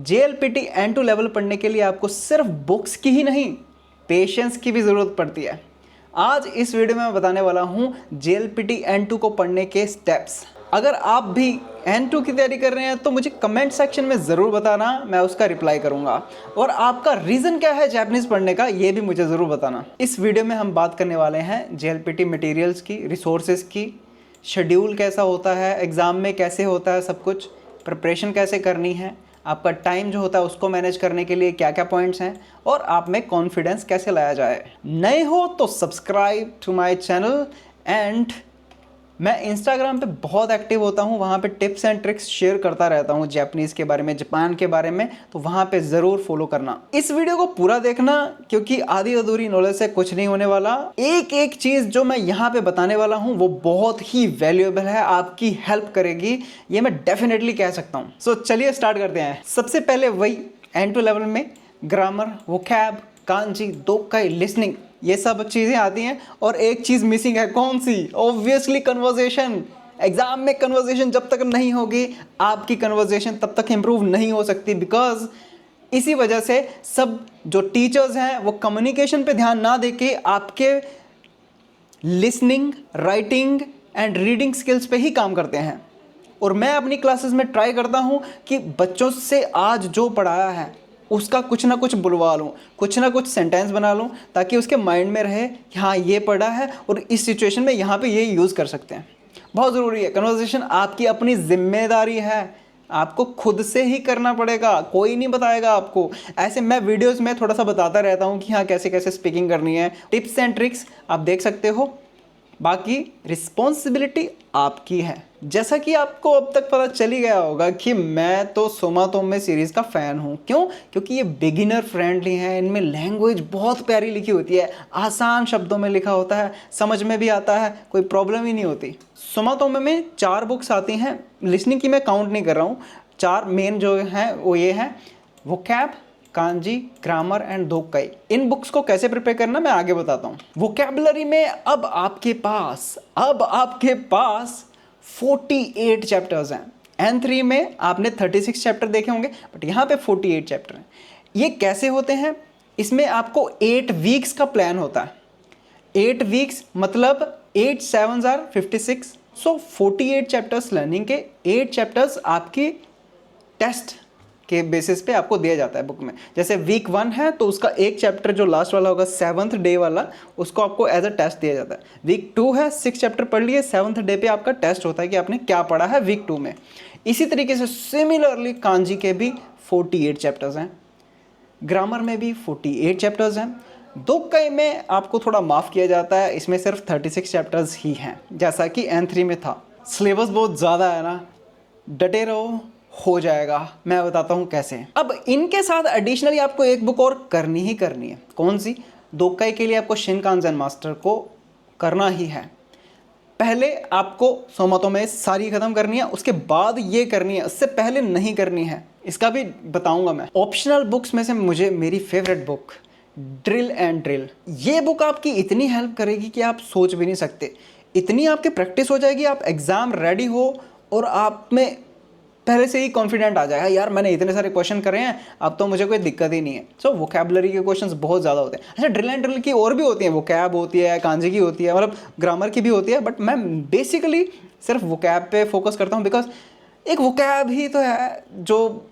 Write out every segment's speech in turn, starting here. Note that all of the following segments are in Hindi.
JLPT N2 लेवल पढ़ने के लिए आपको सिर्फ बुक्स की ही नहीं, पेशेंस की भी ज़रूरत पड़ती है। आज इस वीडियो में मैं बताने वाला हूँ JLPT N2 को पढ़ने के स्टेप्स। अगर आप भी N2 की तैयारी कर रहे हैं तो मुझे कमेंट सेक्शन में ज़रूर बताना, मैं उसका रिप्लाई करूँगा। और आपका रीज़न क्या है जापानीज़ पढ़ने का, ये भी मुझे ज़रूर बताना। इस वीडियो में हम बात करने वाले हैं JLPT मटेरियल्स की, रिसोर्सेज की, शेड्यूल कैसा होता है, एग्ज़ाम में कैसे होता है सब कुछ, प्रिपरेशन कैसे करनी है, आपका टाइम जो होता है उसको मैनेज करने के लिए क्या क्या पॉइंट्स हैं, और आप में कॉन्फिडेंस कैसे लाया जाए। नए हो तो subscribe to my channel. And मैं इंस्टाग्राम पे बहुत एक्टिव होता हूँ, वहाँ पे टिप्स एंड ट्रिक्स शेयर करता रहता हूँ जापानीज़ के बारे में, जापान के बारे में, तो वहाँ पे ज़रूर फॉलो करना। इस वीडियो को पूरा देखना क्योंकि आधी अधूरी नॉलेज से कुछ नहीं होने वाला। एक एक चीज़ जो मैं यहाँ पे बताने वाला हूँ वो बहुत ही वैल्यूएबल है, आपकी हेल्प करेगी, ये मैं डेफिनेटली कह सकता हूँ। सो चलिए स्टार्ट करते हैं। सबसे पहले वही N2 लेवल में ग्रामर, वोकैब, कांजी, दोक्काई, लिसनिंग, ये सब चीज़ें आती हैं। और एक चीज़ मिसिंग है, कौन सी? Obviously conversation. एग्जाम में कन्वर्सेशन जब तक नहीं होगी, आपकी कन्वर्सेशन तब तक इम्प्रूव नहीं हो सकती। बिकॉज इसी वजह से सब जो टीचर्स हैं वो कम्युनिकेशन पे ध्यान ना देके आपके listening, writing and reading skills पे ही काम करते हैं। और मैं अपनी क्लासेस में ट्राई करता हूँ कि बच्चों से आज जो पढ़ाया है उसका कुछ ना कुछ बुलवा लूँ, कुछ ना कुछ सेंटेंस बना लूँ, ताकि उसके माइंड में रहे कि हाँ ये पढ़ा है और इस सिचुएशन में यहाँ पे ये यूज़ कर सकते हैं। बहुत ज़रूरी है। कन्वर्सेशन आपकी अपनी जिम्मेदारी है, आपको खुद से ही करना पड़ेगा, कोई नहीं बताएगा आपको। ऐसे मैं वीडियोस में थोड़ा सा बताता रहता हूँ कि हाँ कैसे कैसे स्पीकिंग करनी है, टिप्स एंड ट्रिक्स आप देख सकते हो। बाकी रिस्पॉन्सिबिलिटी आपकी है। जैसा कि आपको अब तक पता चल ही गया होगा कि मैं तो सोमातोमे सीरीज़ का फ़ैन हूँ। क्यों? क्योंकि ये बिगिनर फ्रेंडली हैं, इनमें लैंग्वेज बहुत प्यारी लिखी होती है, आसान शब्दों में लिखा होता है, समझ में भी आता है, कोई प्रॉब्लम ही नहीं होती। सोमातोमे में 4 बुक्स आती हैं, लिसनिंग की मैं काउंट नहीं कर रहा हूँ। 4 मेन जो हैं वो ये हैं, वोकैब, कांजी, ग्रामर एंड दोक्काई। इन बुक्स को कैसे प्रिपेयर करना मैं आगे बताता हूँ। वोकैबुलरी में अब आपके पास 48 चैप्टर्स हैं। N3 में आपने 36 चैप्टर देखे होंगे, बट यहाँ पे 48 चैप्टर हैं। ये कैसे होते हैं? इसमें आपको 8 वीक्स का प्लान होता है। 8 वीक्स मतलब 8 7 आर 56। सो 48 चैप्टर्स लर्निंग के, 8 चैप्टर्स आपकी टेस्ट के बेसिस पे आपको दिया जाता है बुक में। जैसे वीक 1 है तो उसका एक चैप्टर जो लास्ट वाला होगा 7th डे वाला, उसको आपको एज अ टेस्ट दिया जाता है। वीक 2 है, 6 चैप्टर पढ़ लिए, 7th डे पे आपका टेस्ट होता है कि आपने क्या पढ़ा है वीक 2 में। इसी तरीके से सिमिलरली कांजी के भी 48 चैप्टर्स हैं, ग्रामर में भी 48 चैप्टर्स हैं। दोक्काई में आपको थोड़ा माफ़ किया जाता है, इसमें सिर्फ 36 चैप्टर्स ही हैं, जैसा कि N3 में था। सिलेबस बहुत ज़्यादा है ना, डटे रहो, हो जाएगा। मैं बताता हूँ कैसे। अब इनके साथ एडिशनली आपको एक बुक और करनी ही करनी है। कौन सी? दोक्काई के लिए आपको शिनकानसेन मास्टर को करना ही है। पहले आपको सोमातोमे सारी ख़त्म करनी है, उसके बाद ये करनी है, उससे पहले नहीं करनी है। इसका भी बताऊंगा मैं। ऑप्शनल बुक्स में से मुझे मेरी favourite book drill and drill, ये बुक आपकी इतनी हेल्प करेगी कि आप सोच भी नहीं सकते। इतनी आपकी प्रैक्टिस हो जाएगी, आप एग्ज़ाम रेडी हो और आप में पहले से ही कॉन्फिडेंट आ जाएगा, यार मैंने इतने सारे क्वेश्चन करे हैं, अब तो मुझे कोई दिक्कत ही नहीं है। सो वोकैबुलरी के क्वेश्चंस बहुत ज़्यादा होते हैं। अच्छा, ड्रिल एंड ड्रिल की और भी होती हैं, वोकैब होती है, कांजी की होती है, मतलब ग्रामर की भी होती है, बट मैं बेसिकली सिर्फ वोकैब पे फोकस करता हूँ। बिकॉज एक वोकैब ही तो है जो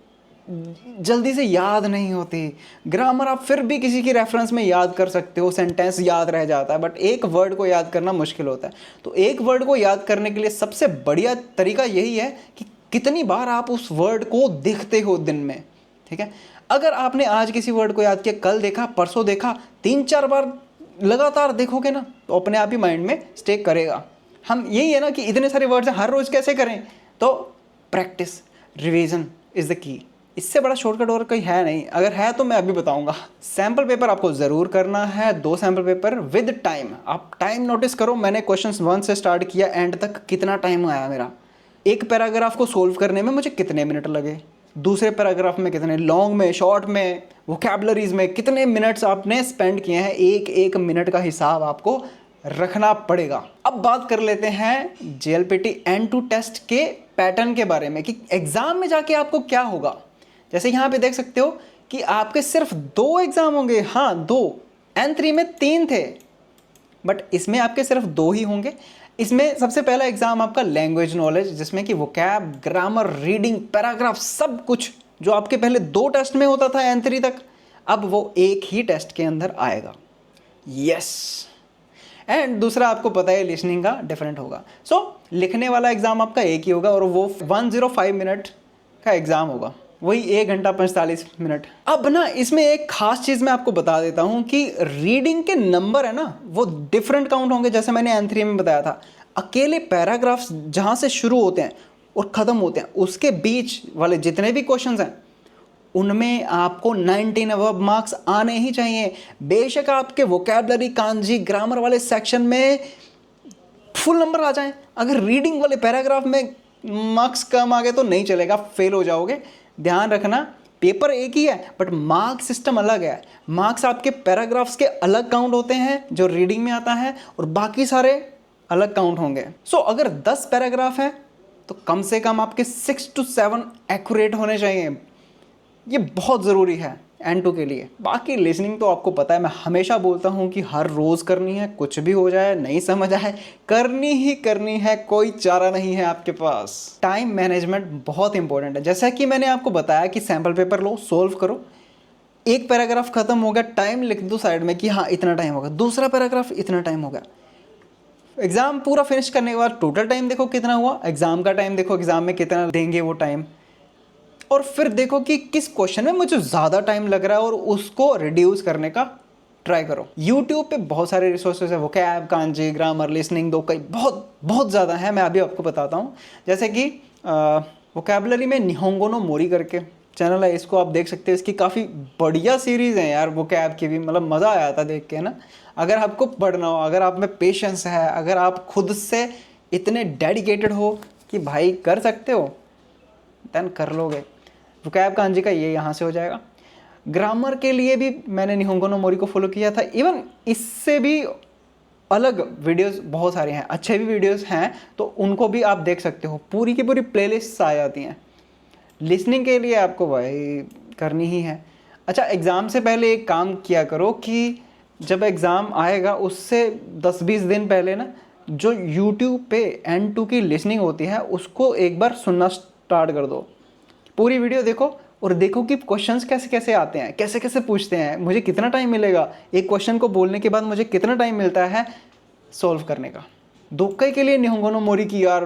जल्दी से याद नहीं होती। ग्रामर आप फिर भी किसी की रेफरेंस में याद कर सकते हो, सेंटेंस याद रह जाता है, बट एक वर्ड को याद करना मुश्किल होता है। तो एक वर्ड को याद करने के लिए सबसे बढ़िया तरीका यही है कि कितनी बार आप उस वर्ड को देखते हो दिन में। ठीक है, अगर आपने आज किसी वर्ड को याद किया, कल देखा, परसों देखा, 3-4 बार लगातार देखोगे ना, तो अपने आप ही माइंड में स्टे करेगा। हम यही है ना कि इतने सारे वर्ड्स हैं, हर रोज़ कैसे करें? तो practice, revision is the key. इससे बड़ा शॉर्टकट और कोई है नहीं। अगर है तो मैं अभी बताऊंगा। सैम्पल पेपर आपको ज़रूर करना है, 2 सैम्पल पेपर विद टाइम। आप टाइम नोटिस करो, मैंने क्वेश्चन 1 से स्टार्ट किया, एंड तक कितना टाइम आया मेरा। एक पैराग्राफ को सोल्व करने में मुझे कितने मिनट लगे, दूसरे पैराग्राफ में कितने, लॉन्ग में, शॉर्ट में, वोकैबुलरीज में कितने मिनट्स आपने स्पेंड किए हैं, एक एक मिनट का हिसाब आपको रखना पड़ेगा। अब बात कर लेते हैं JLPT N2 टेस्ट के पैटर्न के बारे में कि एग्ज़ाम में जाके आपको क्या होगा। जैसे यहाँ पे देख सकते हो कि आपके सिर्फ 2 एग्जाम होंगे, हाँ 2, N3 में 3 थे बट इसमें आपके सिर्फ 2 ही होंगे। इसमें सबसे पहला एग्जाम आपका लैंग्वेज नॉलेज, जिसमें कि वोकैब, ग्रामर, रीडिंग, पैराग्राफ, सब कुछ जो आपके पहले 2 टेस्ट में होता था N3 तक, अब वो एक ही टेस्ट के अंदर आएगा। यस। एंड दूसरा आपको पता है लिसनिंग का डिफरेंट होगा। सो लिखने वाला एग्जाम आपका एक ही होगा और वो 105 मिनट का एग्जाम होगा, वही 1 घंटा 45 मिनट। अब ना इसमें एक खास चीज़ मैं आपको बता देता हूँ कि रीडिंग के नंबर है ना वो डिफरेंट काउंट होंगे। जैसे मैंने N3 में बताया था, अकेले पैराग्राफ्स जहाँ से शुरू होते हैं और ख़त्म होते हैं उसके बीच वाले जितने भी क्वेश्चंस हैं उनमें आपको 19 अबव मार्क्स आने ही चाहिए। बेशक आपके वोकैबलरी, कांजी, ग्रामर वाले सेक्शन में फुल नंबर आ जाएं, अगर रीडिंग वाले पैराग्राफ में मार्क्स कम आ गए तो नहीं चलेगा, फेल हो जाओगे। ध्यान रखना, पेपर एक ही है बट मार्क्स सिस्टम अलग है। मार्क्स आपके पैराग्राफ्स के अलग काउंट होते हैं जो रीडिंग में आता है और बाकी सारे अलग काउंट होंगे। सो अगर 10 पैराग्राफ हैं तो कम से कम आपके 6 to 7 एक्यूरेट होने चाहिए। ये बहुत ज़रूरी है N2 के लिए। बाकी लिसनिंग तो आपको पता है, मैं हमेशा बोलता हूँ कि हर रोज़ करनी है, कुछ भी हो जाए, नहीं समझ आए, करनी ही करनी है, कोई चारा नहीं है आपके पास। टाइम मैनेजमेंट बहुत इंपॉर्टेंट है। जैसा कि मैंने आपको बताया कि सैम्पल पेपर लो, सोल्व करो, एक पैराग्राफ खत्म हो गया, टाइम लिख दो साइड में कि हाँ इतना टाइम होगा, दूसरा पैराग्राफ इतना टाइम हो गया। एग्ज़ाम पूरा फिनिश करने के बाद टोटल टाइम देखो कितना हुआ, एग्ज़ाम का टाइम देखो, एग्ज़ाम में कितना देंगे वो टाइम, और फिर देखो कि किस क्वेश्चन में मुझे ज़्यादा टाइम लग रहा है और उसको रिड्यूस करने का ट्राई करो। YouTube पे बहुत सारे रिसोर्सेज है, वोकैब, कांजी, ग्रामर, लिसनिंग, दो कई बहुत बहुत ज़्यादा है। मैं अभी आपको बताता हूँ। जैसे कि वोकैबलरी में निहोंगो नो मोरी करके चैनल है, इसको आप देख सकते हैं। इसकी काफ़ी बढ़िया सीरीज़ है यार, वोकैब की भी, मतलब मज़ा आया था देख के ना। अगर आपको पढ़ना हो, अगर आप में पेशेंस है, अगर आप खुद से इतने डेडिकेटेड हो कि भाई कर सकते हो, देन कर लोगे। वोकैब कांजी का ये यहाँ से हो जाएगा। ग्रामर के लिए भी मैंने निहोंगो नो मोरी को फॉलो किया था। इवन इससे भी अलग वीडियोस बहुत सारे हैं, अच्छे भी वीडियोस हैं, तो उनको भी आप देख सकते हो। पूरी की पूरी प्लेलिस्ट आ जाती हैं। लिसनिंग के लिए आपको भाई करनी ही है। अच्छा, एग्ज़ाम से पहले एक काम किया करो कि जब एग्ज़ाम आएगा उससे 10-20 दिन पहले ना जो YouTube पे N2 की लिसनिंग होती है उसको एक बार सुनना स्टार्ट कर दो। पूरी वीडियो देखो और देखो कि क्वेश्चंस कैसे कैसे आते हैं, कैसे कैसे पूछते हैं, मुझे कितना टाइम मिलेगा, एक क्वेश्चन को बोलने के बाद मुझे कितना टाइम मिलता है सॉल्व करने का। दोक्काई के लिए निहोंगो नो मोरी की यार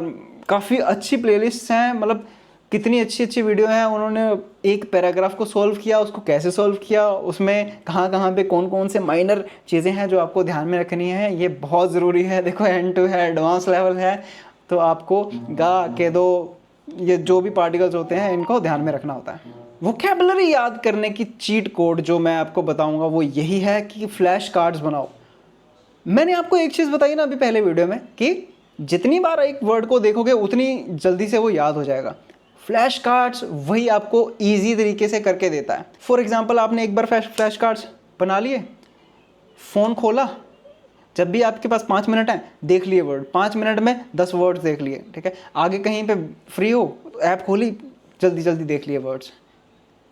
काफ़ी अच्छी प्लेलिस्ट हैं, मतलब कितनी अच्छी अच्छी वीडियो हैं। उन्होंने एक पैराग्राफ को सॉल्व किया, उसको कैसे सॉल्व किया, उसमें कहाँ कहाँ पे कौन कौन से माइनर चीज़ें हैं जो आपको ध्यान में रखनी है, ये बहुत ज़रूरी है। देखो N2 है, एडवांस लेवल है, तो आपको गा के दो ये जो भी पार्टिकल्स होते हैं इनको ध्यान में रखना होता है। वोकैबुलरी याद करने की चीट कोड जो मैं आपको बताऊंगा वो यही है कि फ्लैश कार्ड्स बनाओ। मैंने आपको एक चीज़ बताई ना अभी पहले वीडियो में कि जितनी बार एक वर्ड को देखोगे उतनी जल्दी से वो याद हो जाएगा। फ्लैश कार्ड्स वही आपको ईजी तरीके से करके देता है। फॉर एग्जाम्पल, आपने एक बार फ्लैश कार्ड्स बना लिए, फ़ोन खोला, जब भी आपके पास 5 मिनट हैं देख लिए वर्ड, 5 मिनट में 10 वर्ड्स देख लिए, ठीक है। आगे कहीं पे फ्री हो, ऐप खोली, जल्दी जल्दी देख लिए वर्ड्स।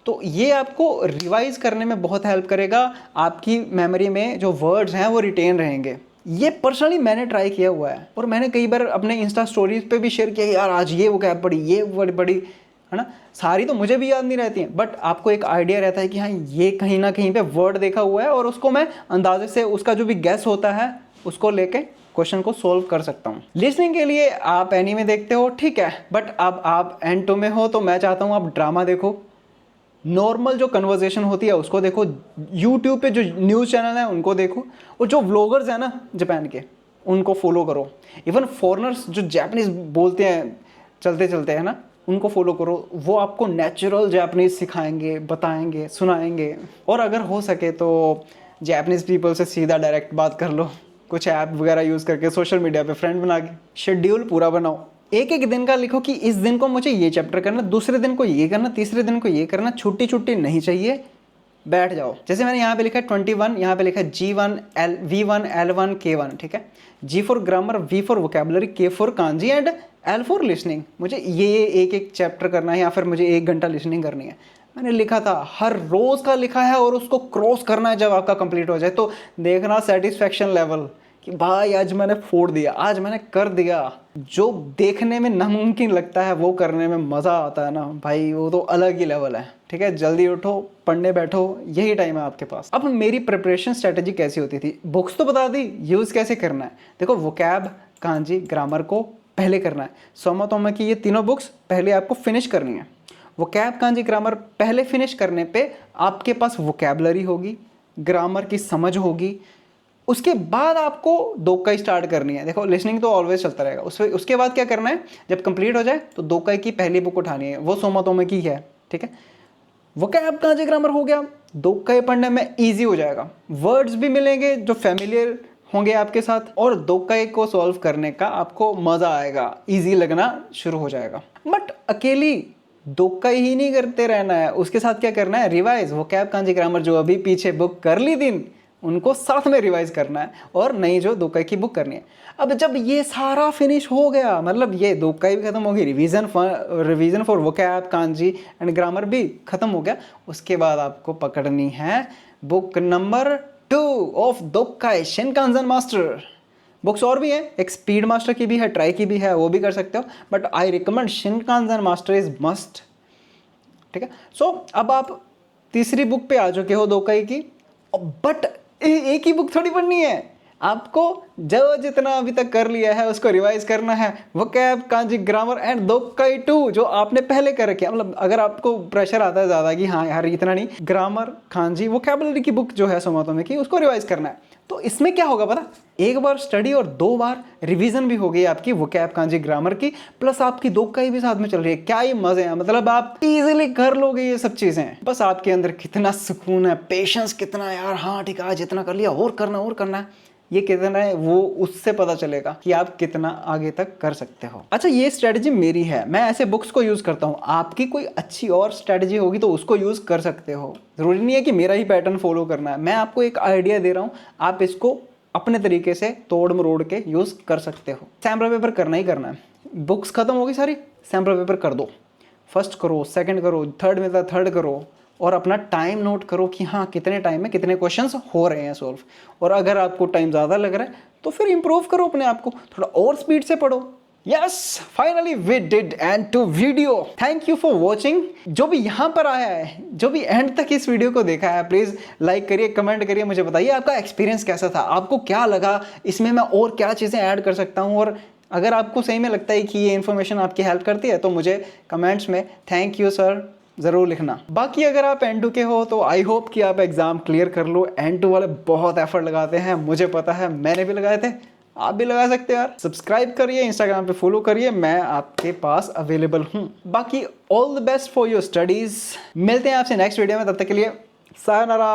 तो ये आपको रिवाइज करने में बहुत हेल्प करेगा, आपकी मेमोरी में जो वर्ड्स हैं वो रिटेन रहेंगे। ये पर्सनली मैंने ट्राई किया हुआ है और मैंने कई बार अपने इंस्टा स्टोरीज पे भी शेयर किया कि यार आज ये वो क्या पढ़ी, ये वर्ड पढ़ी, है ना। सारी तो मुझे भी याद नहीं रहती हैं बट आपको एक आइडिया रहता है कि हाँ ये कहीं ना कहीं पे वर्ड देखा हुआ है और उसको मैं अंदाजे से उसका जो भी गैस होता है उसको लेके क्वेश्चन को सोल्व कर सकता हूँ। लिसनिंग के लिए आप एनीमे देखते हो, ठीक है, बट अब आप N2 में हो तो मैं चाहता हूँ आप ड्रामा देखो, नॉर्मल जो कन्वर्जेशन होती है उसको देखो, यूट्यूब पे जो न्यूज़ चैनल है उनको देखो, और जो व्लॉगर्स हैं ना जापान के उनको फॉलो करो। इवन फॉरेनर्स जो जापानीज़ बोलते हैं चलते चलते हैं ना, उनको फॉलो करो, वो आपको नेचुरल जापानीज़ सिखाएंगे, बताएंगे, सुनाएंगे। और अगर हो सके तो जापानीज़ पीपल से सीधा डायरेक्ट बात कर लो, कुछ ऐप वगैरह यूज़ करके, सोशल मीडिया पे फ्रेंड बना के। शेड्यूल पूरा बनाओ, एक एक दिन का लिखो कि इस दिन को मुझे ये चैप्टर करना, दूसरे दिन को ये करना, तीसरे दिन को ये करना। छुट्टी छुट्टी नहीं चाहिए, बैठ जाओ। जैसे मैंने यहाँ पे लिखा है 21, यहाँ पे लिखा है G1 V1 L1 K1, ठीक है। G for grammar, V for vocabulary, K for kanji and L for listening. मुझे ये एक एक चैप्टर करना है या फिर मुझे 1 घंटा लिसनिंग करनी है। मैंने लिखा था, हर रोज का लिखा है और उसको क्रॉस करना है जब आपका कंप्लीट हो जाए। तो देखना सेटिस्फेक्शन लेवल कि भाई आज मैंने फोड़ दिया, आज मैंने कर दिया। जो देखने में नामुमकिन लगता है वो करने में मज़ा आता है ना भाई, वो तो अलग ही लेवल है। ठीक है, जल्दी उठो, पढ़ने बैठो, यही टाइम है आपके पास। अब मेरी प्रिपरेशन स्ट्रेटेजी कैसी होती थी, बुक्स तो बता दी, यूज़ कैसे करना है। देखो वोकैब, कांजी, ग्रामर को पहले करना है। सोमा तोमा की ये तीनों बुक्स पहले आपको फिनिश करनी है। वोकैब, कांजी, ग्रामर पहले फिनिश करने पे आपके पास वोकैबलरी होगी, ग्रामर की समझ होगी। उसके बाद आपको दोक्काई स्टार्ट करनी है। देखो लिसनिंग तो ऑलवेज चलता रहेगा, उसके बाद क्या करना है, जब कंप्लीट हो जाए तो दोक्काई की पहली बुक उठानी है, वो सोमा तोमा की है। ठीक है, वोकैब, कांजी, ग्रामर हो गया, दोक्काई पढ़ने में ईजी हो जाएगा, वर्ड्स भी मिलेंगे जो फैमिलियर होंगे आपके साथ, और दोक्काई को सॉल्व करने का आपको मज़ा आएगा, ईजी लगना शुरू हो जाएगा। बट अकेली दोक्काई ही नहीं करते रहना है, उसके साथ क्या करना है, रिवाइज। वोकैब, कांजी, ग्रामर जो अभी पीछे बुक कर ली दिन, उनको साथ में रिवाइज करना है, और नई जो दोक्काई की बुक करनी है। अब जब ये सारा फिनिश हो गया, मतलब ये दोक्काई भी खत्म होगी, revision for vocab, kanji and grammar भी खत्म हो गया, उसके बाद आपको पकड़नी है बुक नंबर 2 ऑफ दोक्काई शिनकानज़न मास्टर। बुक्स और भी हैं, एक स्पीड मास्टर की भी है, ट्राई की भी है, वो भी कर सकते हो, but I recommend Shinkanzen master is must. ठीक है, सो अब आप तीसरी बुक पे आ चुके हो दोक्काई की, बट एक ही बुक थोड़ी पढ़नी है, आपको जो जितना अभी तक कर लिया है उसको रिवाइज करना है। वोकैब, कांजी, ग्रामर एंड दोक्काई 2 जो आपने पहले कर रखे, मतलब अगर आपको प्रेशर आता है ज़्यादा कि हाँ यार इतना नहीं, ग्रामर, कांजी, वोकैबुलरी की बुक जो है सोमातो में की, उसको रिवाइज करना है। तो इसमें क्या होगा पता, एक बार स्टडी और 2 बार रिवीजन भी हो गई आपकी वोकैब, कांजी, ग्रामर की, प्लस आपकी दोक्काई भी साथ में चल रही है। क्या ही मजे हैं, मतलब आप इजीली कर लोगे ये सब चीजें। बस आपके अंदर कितना सुकून है, पेशेंस कितना, यार हाँ ठीक है आज इतना कर लिया, और करना है, ये कितना है वो उससे पता चलेगा कि आप कितना आगे तक कर सकते हो। अच्छा, ये स्ट्रेटजी मेरी है, मैं ऐसे बुक्स को यूज करता हूँ, आपकी कोई अच्छी और स्ट्रेटजी होगी तो उसको यूज कर सकते हो। जरूरी नहीं है कि मेरा ही पैटर्न फॉलो करना है, मैं आपको एक आइडिया दे रहा हूँ, आप इसको अपने तरीके से तोड़ मरोड़ के यूज कर सकते हो। सैम्पल पेपर करना ही करना है, बुक्स खत्म होगी सारी, सैम्पल पेपर कर दो, फर्स्ट करो, सेकंड करो, थर्ड में था थर्ड करो, और अपना टाइम नोट करो कि हाँ कितने टाइम में कितने क्वेश्चंस हो रहे हैं सॉल्व। और अगर आपको टाइम ज़्यादा लग रहा है तो फिर इंप्रूव करो अपने आप को, थोड़ा और स्पीड से पढ़ो। Yes, finally we did end to video. Thank you for watching. जो भी यहाँ पर आया है, जो भी एंड तक इस वीडियो को देखा है, प्लीज़ लाइक करिए, कमेंट करिए, मुझे बताइए आपका एक्सपीरियंस कैसा था, आपको क्या लगा, इसमें मैं और क्या चीज़ें ऐड कर सकता हूँ। और अगर आपको सही में लगता है कि ये इन्फॉर्मेशन आपकी हेल्प करती है तो मुझे कमेंट्स में थैंक यू सर ज़रूर लिखना। बाकी अगर आप N2 के हो तो आई होप कि आप एग्ज़ाम क्लियर कर लो। N2 वाले बहुत एफर्ट लगाते हैं, मुझे पता है, मैंने भी लगाए थे, आप भी लगा सकते हो यार। सब्सक्राइब करिए, इंस्टाग्राम पे फॉलो करिए, मैं आपके पास अवेलेबल हूँ। बाकी all the best for your studies. मिलते हैं आपसे नेक्स्ट वीडियो में, तब तक के लिए सायोनारा।